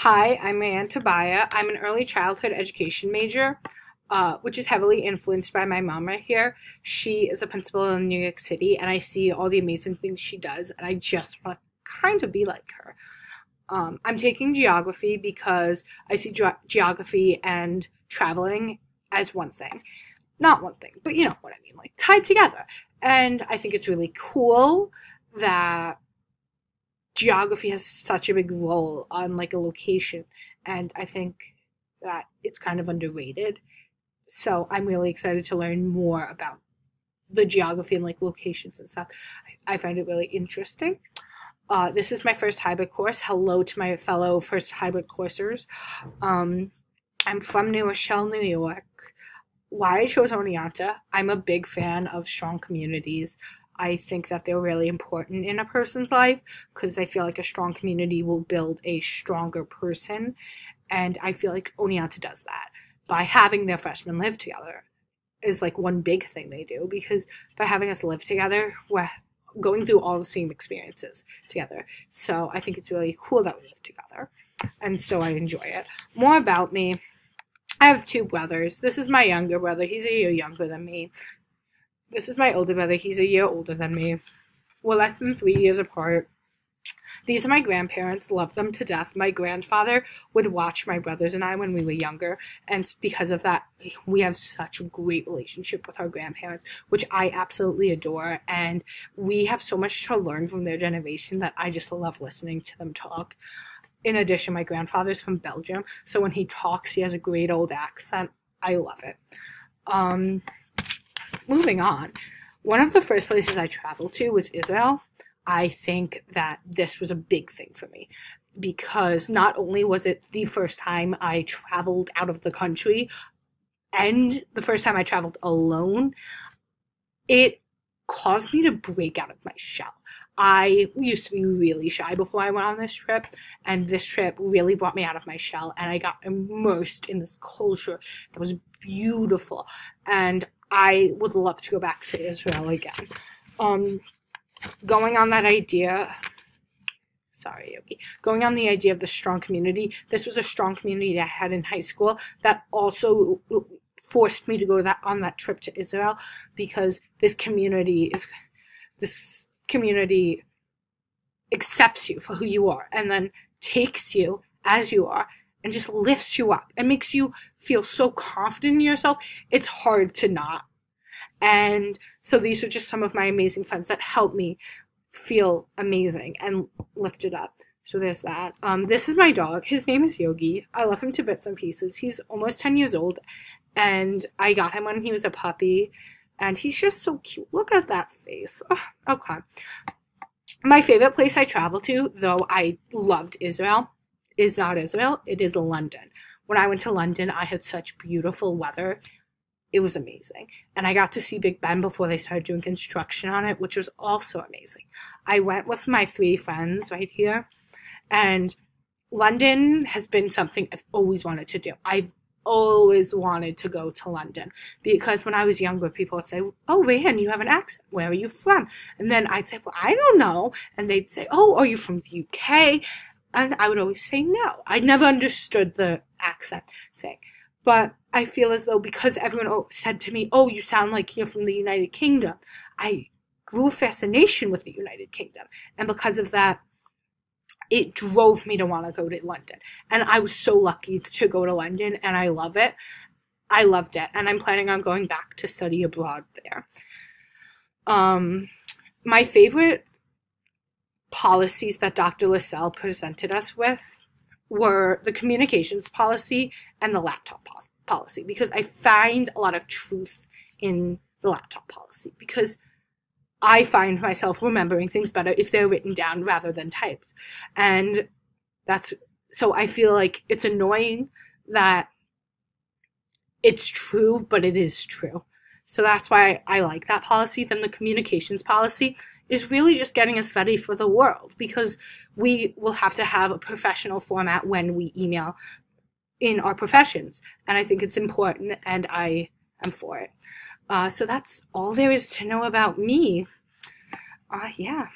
Hi, I'm Rayann Tobia. I'm an early childhood education major, which is heavily influenced by my mom right here. She is a principal in New York City, and I see all the amazing things she does, and I just want to kind of be like her. I'm taking geography because I see geography and traveling as one thing. Not one thing, but you know what I mean, like tied together. And I think it's really cool that geography has such a big role on like a location, and I think that it's kind of underrated. So I'm really excited to learn more about the geography and like locations and stuff. I find it really interesting. This is my first hybrid course. Hello to my fellow first hybrid coursers. Um, I'm from New Rochelle, New York. Why I chose Oneonta, I'm a big fan of strong communities. I think that they're really important in a person's life because I feel like a strong community will build a stronger person. And I feel like Oneonta does that by having their freshmen live together is like one big thing they do, because by having us live together, we're going through all the same experiences together. So I think it's really cool that we live together. And so I enjoy it. More about me. I have two brothers. This is my younger brother. He's a year younger than me. This is my older brother. He's a year older than me. We're less than 3 years apart. These are my grandparents. Love them to death. My grandfather would watch my brothers and I when we were younger, and because of that, we have such a great relationship with our grandparents, which I absolutely adore, and we have so much to learn from their generation that I just love listening to them talk. In addition, my grandfather's from Belgium, so when he talks, he has a great old accent. I love it. Um, Moving on. One of the first places I traveled to was Israel. I think that this was a big thing for me because not only was it the first time I traveled out of the country and the first time I traveled alone, it caused me to break out of my shell. I used to be really shy before I went on this trip, and this trip really brought me out of my shell, and I got immersed in this culture that was beautiful, and I would love to go back to Israel again. Um, Going on that idea, sorry, Yogi, going on the idea of the strong community, this was a strong community that I had in high school that also forced me to go on that trip to Israel, because this community accepts you for who you are and then takes you as you are and just lifts you up and makes you feel so confident in yourself. It's hard to not. And so these are just some of my amazing friends that help me feel amazing and lifted up. So there's that. This is my dog. His name is Yogi. I love him to bits and pieces. He's almost 10 years old, and I got him when he was a puppy, and he's just so cute. Look at that face. Oh, okay. My favorite place I traveled to, though I loved Israel, is not Israel. It is London. When I went to London, I had such beautiful weather. It was amazing. And I got to see Big Ben before they started doing construction on it, which was also amazing. I went with my three friends right here, and London has been something I've always wanted to do. I've always wanted to go to London because when I was younger, people would say, "Oh, Rayann, you have an accent. Where are you from?" And then I'd say, "Well, I don't know." And they'd say, "Oh, are you from the UK?" And I would always say no. I never understood the accent thing. But I feel as though because everyone said to me, "Oh, you sound like you're from the United Kingdom," I grew a fascination with the United Kingdom. And because of that, it drove me to want to go to London. And I was so lucky to go to London, and I love it. I loved it. And I'm planning on going back to study abroad there. My favorite policies that Dr. Lascelles presented us with were the communications policy and the laptop policy, because I find a lot of truth in the laptop policy, because I find myself remembering things better if they're written down rather than typed. And so I feel like it's annoying that it's true, but it is true. So that's why I like that policy. Then the communications policy is really just getting us ready for the world, because we will have to have a professional format when we email in our professions. And I think it's important, and I am for it. So that's all there is to know about me. Yeah.